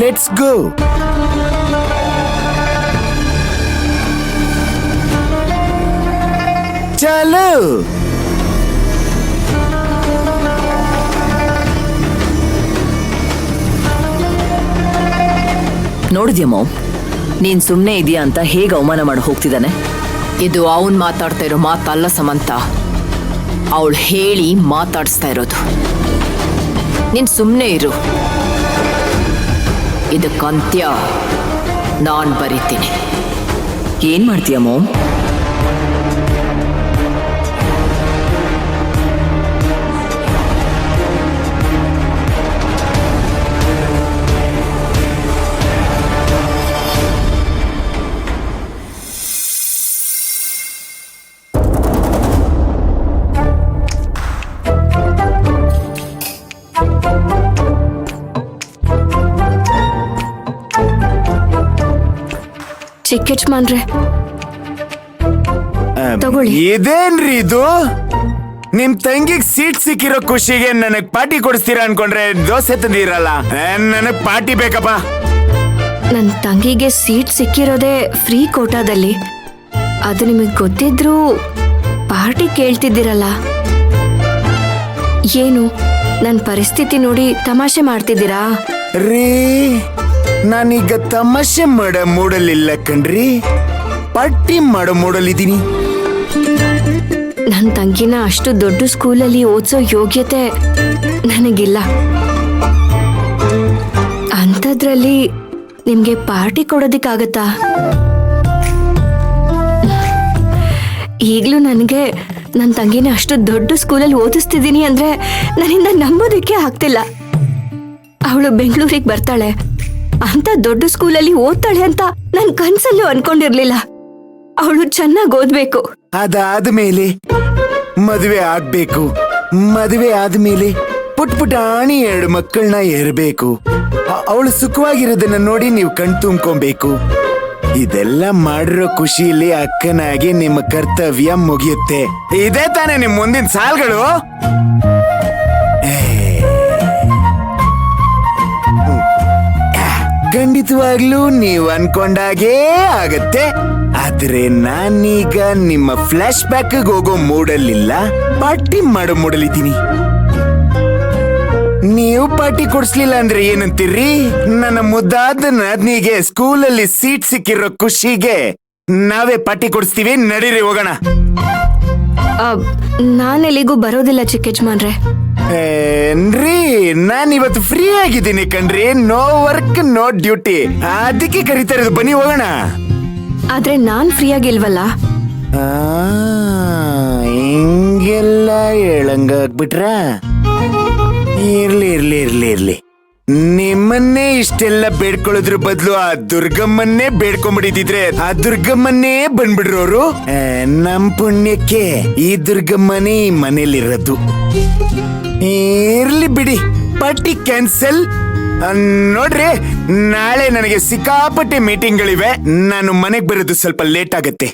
Let's go. ಚಲೋ. ನೋಡಿದ್ಯಮ್ಮ, ನೀನ್ ಸುಮ್ನೆ ಇದೆಯಾ ಅಂತ ಹೇಗೆ ಅವಮಾನ ಮಾಡಿ ಹೋಗ್ತಿದ್ದಾನೆ. ಇದು ಅವನ್ ಮಾತಾಡ್ತಾ ಇರೋ ಮಾತಲ್ಲ ಸಮಂತ, ಅವಳು ಹೇಳಿ ಮಾತಾಡಿಸ್ತಾ ಇರೋದು. ನೀನ್ ಸುಮ್ನೆ ಇರು, ಇದಕ್ಕಂತ್ಯ ನಾನ್ ಬರೀತೀನಿ. ಏನ್ ಮಾಡ್ತೀಯಮ್ಮ? ಚಿಕ್ಕ ಯಜಮಾನ್ರೆ ತಗೊಳ್ಳಿ. ಇದೇನ್ರಿ ಇದು? ನಿಮ್ ತಂಗಿಗ್ ಸೀಟ್ ಸಿಕ್ಕಿರೋ ಖುಷಿಗೆ ನನಗ್ ಪಾರ್ಟಿ ಕೊಡಿಸ್ತೀರಾ ಅನ್ಕೊಂಡ್ರೆ ದೋಸೆ ತಂದಿರಲ್ಲ. ನನಗ್ ಪಾರ್ಟಿ ಬೇಕಪ್ಪ. ನನ್ನ ತಂಗಿಗೆ ಸೀಟ್ ಸಿಕ್ಕಿರೋದೇ ಫ್ರೀ ಕೋಟಾದಲ್ಲಿ. ಅದು ನಿಮಗೆ ಗೊತ್ತಿದ್ರೂ ಪಾರ್ಟಿ ಕೇಳ್ತಿದ್ದೀರಲ್ಲ. ಏನು ನನ್ನ ಪರಿಸ್ಥಿತಿ ನೋಡಿ ತಮಾಷೆ ಮಾಡ್ತಿದ್ದೀರಾ? ರೀ, ನಾನೀಗ ತಮಾಷೆ ಮಾಡೋ ಮೂಡಲಿಲ್ಲ ಕಣ್ರಿ, ಪಾರ್ಟಿ ಮಾಡೋ ಮೂಡಲಿದ್ದೀನಿ. ನನ್ನ ತಂಗಿನ ಅಷ್ಟು ದೊಡ್ಡ ಸ್ಕೂಲಲ್ಲಿ ಓದಿಸೋ ಯೋಗ್ಯತೆ ನನಗಿಲ್ಲ. ಅಂಥದ್ರಲ್ಲಿ ನಿಮ್ಗೆ ಪಾರ್ಟಿ ಕೊಡೋದಿಕ್ಕಾಗತ್ತಾ? ಈಗಲೂ ನನಗೆ ನನ್ನ ತಂಗಿನ ಅಷ್ಟು ದೊಡ್ಡ ಸ್ಕೂಲಲ್ಲಿ ಓದಿಸ್ತಿದ್ದೀನಿ ಅಂದ್ರೆ ನನ್ನಿಂದ ನಂಬೋದಕ್ಕೆ ಆಗ್ತಿಲ್ಲ. ಅವಳು ಬೆಂಗಳೂರಿಗೆ ಬರ್ತಾಳೆ, ಅಂತ ದೊಡ್ಡ ಸ್ಕೂಲಲ್ಲಿ ಓದ್ತಾಳೆ ಅಂತ ನನ್ ಕನ್ಸಲ್ಲೂ ಅನ್ಕೊಂಡಿರ್ಲಿಲ್ಲ. ಅವಳು ಚೆನ್ನಾಗಿ ಓದ್ಬೇಕು. ಅದಾದ್ಮೇಲೆ ಮದುವೆ ಆಗ್ಬೇಕು. ಮದುವೆ ಆದ್ಮೇಲೆ ಪುಟ್ಪುಟಾಣಿ 2 ಮಕ್ಕಳನ್ನ ಇರಬೇಕು. ಅವಳು ಸುಖವಾಗಿರೋದನ್ನ ನೋಡಿ ನೀವು ಕಣ್ ತುಂಬ್ಕೊಬೇಕು. ಇದೆಲ್ಲ ಮಾಡಿರೋ ಖುಷಿಯಲ್ಲಿ ಅಕ್ಕನಾಗಿ ನಿಮ್ಮ ಕರ್ತವ್ಯ ಮುಗಿಯುತ್ತೆ. ಇದೇ ತಾನೇ ನಿಮ್ ಮುಂದಿನ ಸಾಲ್ಗಳು. ಖಂಡಿತವಾಗ್ಲೂ ನೀವು ಅನ್ಕೊಂಡಾಗೇ ಆಗತ್ತೆ. ಆದ್ರೆ ನಾನೀಗ ನಿಮ್ಮ ಫ್ಲಾಶ್ ಬ್ಯಾಕ್ ಹೋಗೋ ಮೂಡಲ್ಲಿಲ್ಲ, ಪಾರ್ಟಿ ಮಾಡೋ ಮೂಡಲಿದ್ದೀನಿ. ನೀವು ಪಾರ್ಟಿ ಕೊಡ್ಸ್ಲಿಲ್ಲ ಅಂದ್ರೆ ಏನಂತೀರಿ? ನನ್ನ ಮುದ್ದಾದ ನಾದ್ನಿಗೆ ಸ್ಕೂಲಲ್ಲಿ ಸೀಟ್ ಸಿಕ್ಕಿರೋ ಖುಷಿಗೆ ನಾವೇ ಪಾರ್ಟಿ ಕೊಡಿಸ್ತೀವಿ. ನಡೀರಿ ಹೋಗೋಣ. ನಾನೆಲ್ಲಿಗೂ ಬರೋದಿಲ್ಲ ಚಿಕ್ಕ ಯಜಮಾನ್ರೆ. ಏನ್ರಿ, ನಾನ್ ಇವತ್ತು ಫ್ರೀ ಆಗಿದ್ದೀನಿ ಕಣ್ರಿ. ನೋ ವರ್ಕ್ ನೋ ಡ್ಯೂಟಿ, ಅದಕ್ಕೆ ಕರೀತಾ ಇರೋದು. ಬನ್ನಿ ಹೋಗೋಣ. ಆದ್ರೆ ನಾನ್ ಫ್ರೀ ಆಗಿಲ್ವಲ್ಲ. ಹಿಂಗೆಲ್ಲ ಹೇಳಂಗಾಗ್ಬಿಟ್ರ? ಇರ್ಲಿ ಇರ್ಲಿ ಇರ್ಲಿ ಇರ್ಲಿ. ನಿಮ್ಮನ್ನೇ ಇಷ್ಟೆಲ್ಲ ಬೇಡ್ಕೊಳ್ಳೋದ್ರ ಬದಲು ಆ ದುರ್ಗಮ್ಮನ್ನೇ ಬೇಡ್ಕೊಂಡ್ಬಿಟ್ಟಿದ್ರೆ ಆ ದುರ್ಗಮ್ಮನ್ನೇ ಬಂದ್ಬಿಡ್ರೋರು. ನಮ್ ಪುಣ್ಯಕ್ಕೆ ಈ ದುರ್ಗಮ್ಮನೇ ಈ ಮನೇಲಿರೋದು. ಇರ್ಲಿ ಬಿಡಿ, ಪಾರ್ಟಿ ಕ್ಯಾನ್ಸಲ್. ನೋಡ್ರಿ, ನಾಳೆ ನನಗೆ ಸಿಕ್ಕಾಪಟ್ಟೆ ಮೀಟಿಂಗ್ಗಳಿವೆ. ನಾನು ಮನೆಗೆ ಬರೋದು ಸ್ವಲ್ಪ ಲೇಟ್ ಆಗತ್ತೆ.